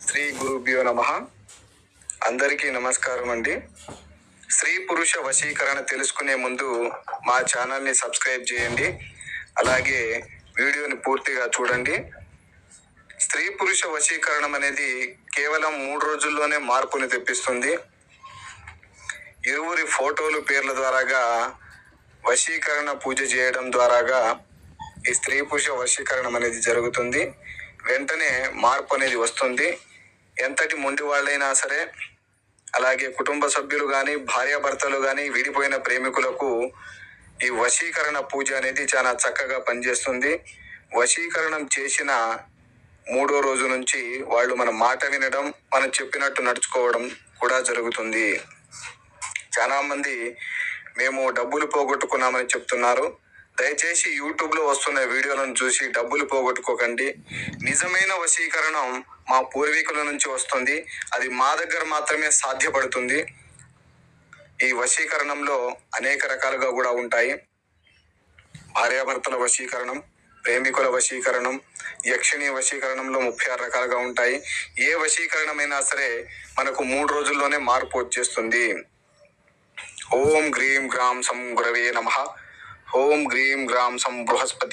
శ్రీ గురుభ్యో నమః. అందరికీ నమస్కారం అండి. స్త్రీ పురుష వశీకరణ తెలుసుకునే ముందు మా ఛానల్ని సబ్స్క్రైబ్ చేయండి. అలాగే వీడియోని పూర్తిగా చూడండి. స్త్రీ పురుష వశీకరణం అనేది కేవలం 3 రోజుల్లోనే మార్పుని తెప్పిస్తుంది. ఇరువురి ఫోటోలు పేర్ల ద్వారాగా వశీకరణ పూజ చేయడం ద్వారాగా ఈ స్త్రీ పురుష వశీకరణం అనేది జరుగుతుంది. వెంటనే మార్పు అనేది వస్తుంది. ఎంతటి మొండి వాళ్ళైనా సరే, అలాగే కుటుంబ సభ్యులు కానీ, భార్యాభర్తలు కానీ, విడిపోయిన ప్రేమికులకు ఈ వశీకరణ పూజ అనేది చాలా చక్కగా పనిచేస్తుంది. వశీకరణం చేసిన 3వ రోజు నుంచి వాళ్ళు మన మాట వినడం, మనం చెప్పినట్టు నడుచుకోవడం కూడా జరుగుతుంది. చాలా మంది మేము డబ్బులు పోగొట్టుకున్నామని చెప్తున్నారు. దయచేసి యూట్యూబ్లో వస్తున్న వీడియోలను చూసి డబ్బులు పోగొట్టుకోకండి. నిజమైన వశీకరణం మా పూర్వీకుల నుంచి వస్తుంది. అది మా దగ్గర మాత్రమే సాధ్యపడుతుంది. ఈ వశీకరణంలో అనేక రకాలుగా కూడా ఉంటాయి. భార్యాభర్తల వశీకరణం, ప్రేమికుల వశీకరణం, యక్షిణి వశీకరణంలో 36 రకాలుగా ఉంటాయి. ఏ వశీకరణమైనా సరే మనకు 3 రోజుల్లోనే మార్పు వచ్చేస్తుంది. ఓం గ్రీం గ్రాం సం గురవే నమః. ఓం గ్రీం గ్రాం సం బృహస్పతి